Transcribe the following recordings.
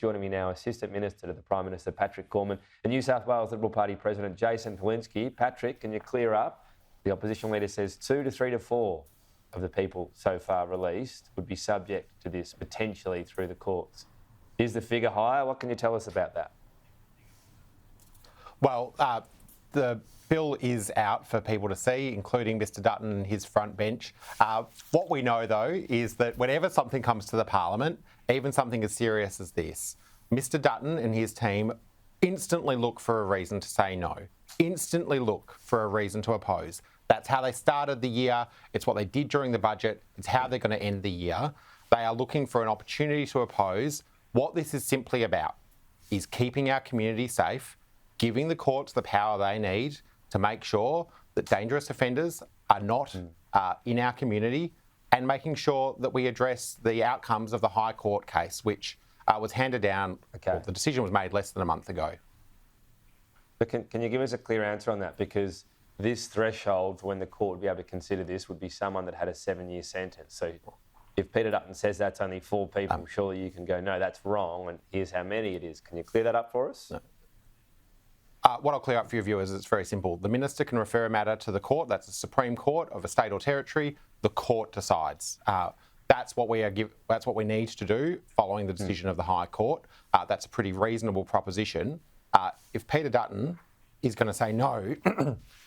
Joining me now, Assistant Minister to the Prime Minister, Patrick Gorman, and New South Wales Liberal Party President Jason Falinski. Patrick, can you clear up? The opposition leader says 2 to 3 to 4 of the people so far released would be subject to this potentially through the courts. Is the figure higher? What can you tell us about that? Well, the bill is out for people to see, including Mr Dutton and his front bench. What we know, though, is that whenever something comes to the Parliament, even something as serious as this, Mr Dutton and his team instantly look for a reason to say no, instantly look for a reason to oppose. That's how they started the year. It's what they did during the budget. It's how they're going to end the year. They are looking for an opportunity to oppose. What this is simply about is keeping our community safe, giving the courts the power they need to make sure that dangerous offenders are not in our community, and making sure that we address the outcomes of the High Court case, which was handed down, well, the decision was made less than a month ago. But can you give us a clear answer on that? Because this threshold for when the court would be able to consider this would be someone that had a 7-year sentence. So if Peter Dutton says that's only 4 people, surely you can go, no, that's wrong, and here's how many it is. Can you clear that up for us? No. What I'll clear up for your viewers is it's very simple. The Minister can refer a matter to the court. That's the Supreme Court of a state or territory. The court decides. That's what we need to do following the decision of the High Court. That's a pretty reasonable proposition. If Peter Dutton is going to say no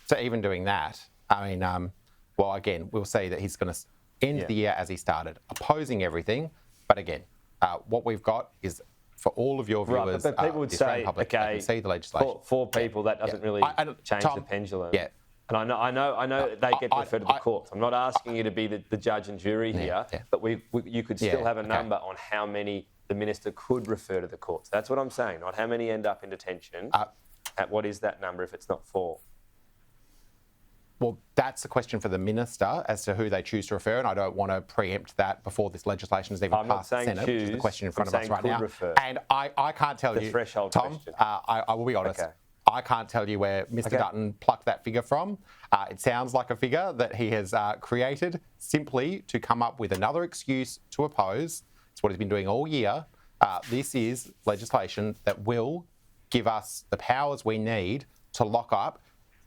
to even doing that, I mean, well, again, we'll see that he's going to end the year as he started, opposing everything. But again, what we've got is, for all of your viewers, but people would say, public, okay, they can see the legislation. Four people, that doesn't really change Tom, the pendulum. Yeah. And I know they get referred to the courts. I'm not asking you to be the judge and jury here, but you could still have a number on how many the minister could refer to the courts. That's what I'm saying, not how many end up in detention. What is that number if it's not 4? Well, that's a question for the minister as to who they choose to refer, and I don't want to preempt that before this legislation is even passed the Senate, which is the question in front of us right now. Refer. And I can't tell you, threshold Tom, I will be honest. Okay. I can't tell you where Mr Dutton plucked that figure from. It sounds like a figure that he has created simply to come up with another excuse to oppose. It's what he's been doing all year. This is legislation that will give us the powers we need to lock up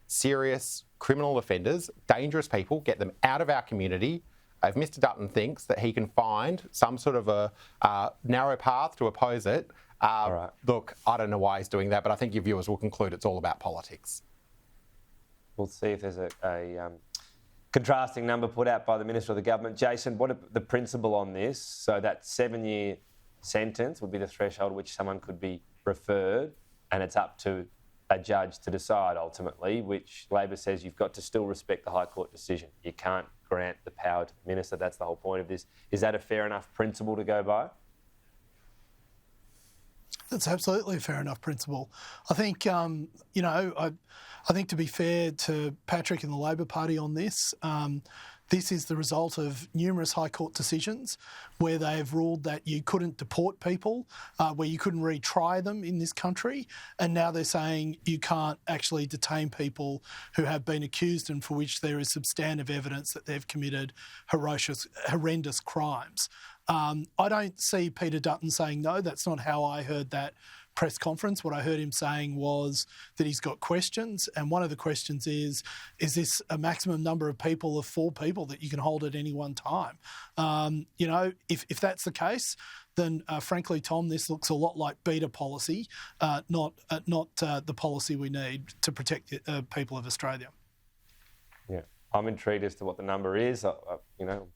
serious criminal offenders, dangerous people, get them out of our community. If Mr Dutton thinks that he can find some sort of a narrow path to oppose it, look, I don't know why he's doing that, but I think your viewers will conclude it's all about politics. We'll see if there's a contrasting number put out by the Minister of the Government. Jason, what are the principle on this? So that 7-year sentence would be the threshold which someone could be referred, and it's up to a judge to decide ultimately, which Labor says you've got to still respect the High Court decision. You can't grant the power to the Minister. That's the whole point of this. Is that a fair enough principle to go by? That's absolutely a fair enough principle. I think, I think to be fair to Patrick and the Labor Party on this, this is the result of numerous High Court decisions where they have ruled that you couldn't deport people, where you couldn't retry them in this country, and now they're saying you can't actually detain people who have been accused and for which there is substantive evidence that they've committed horrendous crimes. I don't see Peter Dutton saying no. That's not how I heard that press conference. What I heard him saying was that he's got questions, and one of the questions is this a maximum number of people of 4 people that you can hold at any one time? If that's the case, then frankly, Tom, this looks a lot like beta policy, not the policy we need to protect the people of Australia. Yeah. I'm intrigued as to what the number is. I'm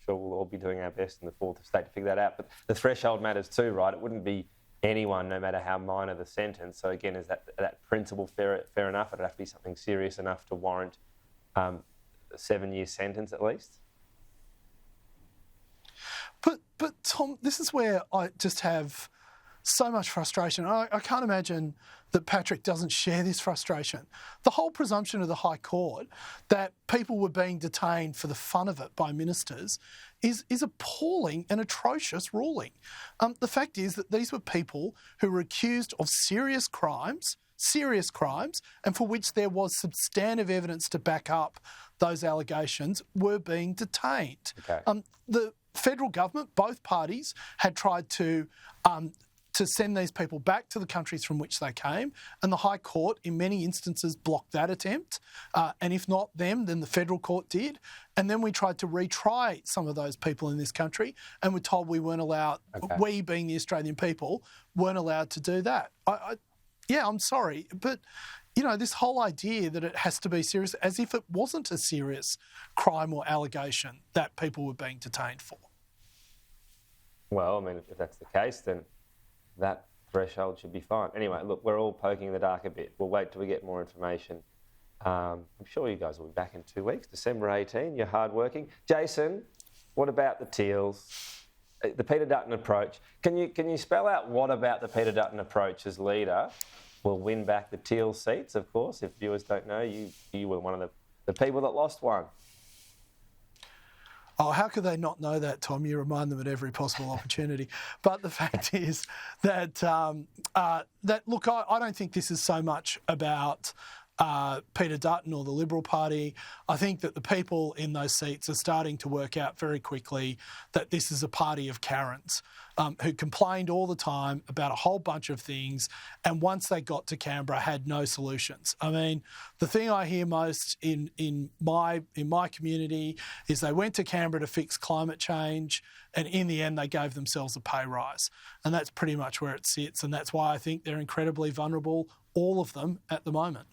sure we'll all be doing our best in the 4th estate to figure that out. But the threshold matters too, right? It wouldn't be anyone, no matter how minor the sentence. So again, is that principle fair enough? It'd have to be something serious enough to warrant a 7-year sentence at least. But Tom, this is where I just have so much frustration. I can't imagine that Patrick doesn't share this frustration. The whole presumption of the High Court that people were being detained for the fun of it by ministers is appalling and atrocious ruling. The fact is that these were people who were accused of serious crimes, and for which there was substantive evidence to back up those allegations, were being detained. Okay. The federal government, both parties, had tried to to send these people back to the countries from which they came. And the High Court, in many instances, blocked that attempt. And if not them, then the federal court did. And then we tried to retry some of those people in this country, and we're told we weren't allowed, we being the Australian people, weren't allowed to do that. I'm sorry, but this whole idea that it has to be serious, as if it wasn't a serious crime or allegation that people were being detained for. Well, I mean, if that's the case, then that threshold should be fine. Anyway, look, we're all poking in the dark a bit. We'll wait till we get more information. I'm sure you guys will be back in 2 weeks, December 18. You're hardworking. Jason, what about the Teals? The Peter Dutton approach. Can you spell out what about the Peter Dutton approach as leader will win back the Teal seats? Of course, if viewers don't know, you were one of the people that lost one. Oh, how could they not know that, Tom? You remind them at every possible opportunity. But the fact is that, look, I don't think this is so much about Peter Dutton or the Liberal Party. I think that the people in those seats are starting to work out very quickly that this is a party of Karens who complained all the time about a whole bunch of things, and once they got to Canberra had no solutions. I mean, the thing I hear most in my community is they went to Canberra to fix climate change, and in the end they gave themselves a pay rise. And that's pretty much where it sits, and that's why I think they're incredibly vulnerable, all of them, at the moment.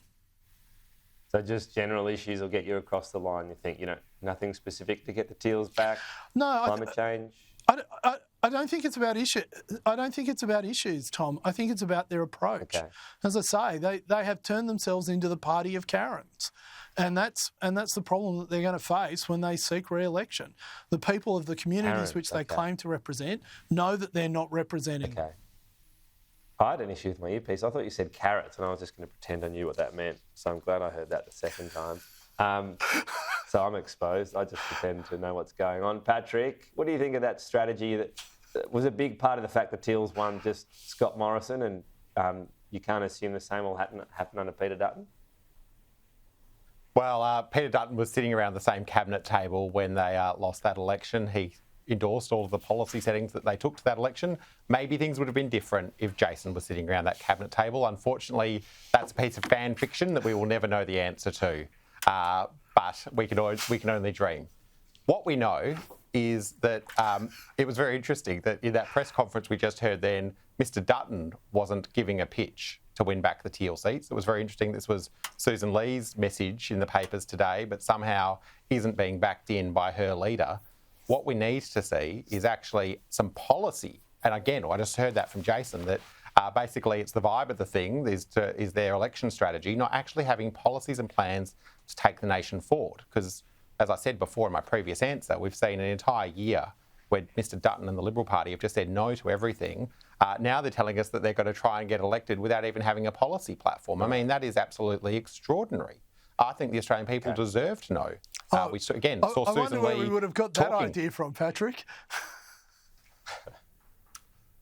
So just general issues will get you across the line, you think, nothing specific to get the Teals back? No. Climate change? I don't think it's about issue. I don't think it's about issues, Tom. I think it's about their approach. Okay. As I say, they have turned themselves into the party of Karens. And that's the problem that they're going to face when they seek re-election. The people of the communities Karens, which they claim to represent know that they're not representing. Okay. I had an issue with my earpiece. I thought you said carrots, and I was just going to pretend I knew what that meant. So I'm glad I heard that the second time. So I'm exposed. I just pretend to know what's going on. Patrick, what do you think of that strategy? That was a big part of the fact that Teals won just Scott Morrison, and you can't assume the same will happen under Peter Dutton? Well, Peter Dutton was sitting around the same cabinet table when they lost that election. He endorsed all of the policy settings that they took to that election. Maybe things would have been different if Jason was sitting around that cabinet table. Unfortunately, that's a piece of fan fiction that we will never know the answer to. But we can only dream. What we know is that it was very interesting that in that press conference we just heard then, Mr Dutton wasn't giving a pitch to win back the Teal seats. It was very interesting. This was Sussan Ley's message in the papers today, but somehow isn't being backed in by her leader. What we need to see is actually some policy. And again, I just heard that from Jason, that basically it's the vibe of the thing is their election strategy, not actually having policies and plans to take the nation forward. Because, as I said before in my previous answer, we've seen an entire year where Mr Dutton and the Liberal Party have just said no to everything. Now they're telling us that they're going to try and get elected without even having a policy platform. I mean, that is absolutely extraordinary. I think the Australian people deserve to know. We saw I Sussan wonder where Ley we would have got that idea from, Patrick.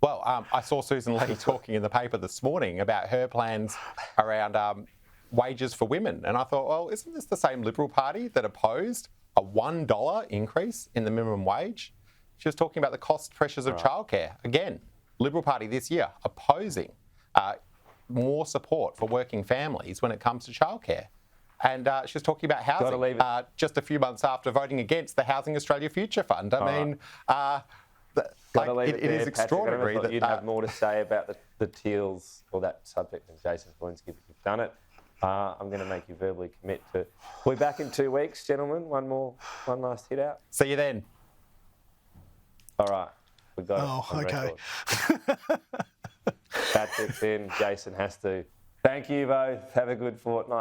Well, I saw Sussan Ley talking in the paper this morning about her plans around wages for women. And I thought, well, isn't this the same Liberal Party that opposed a $1 increase in the minimum wage? She was talking about the cost pressures of childcare. Again, Liberal Party this year opposing more support for working families when it comes to childcare. And she was talking about housing just a few months after voting against the Housing Australia Future Fund. I mean, it is extraordinary. I thought you'd have more to say about the Teals or that subject than Jason Falinski, but you've done it. I'm going to make you verbally commit to. We'll be back in 2 weeks, gentlemen. One last hit out. See you then. All right, we got it. Oh, okay. Patrick's in. Jason has to. Thank you both. Have a good fortnight.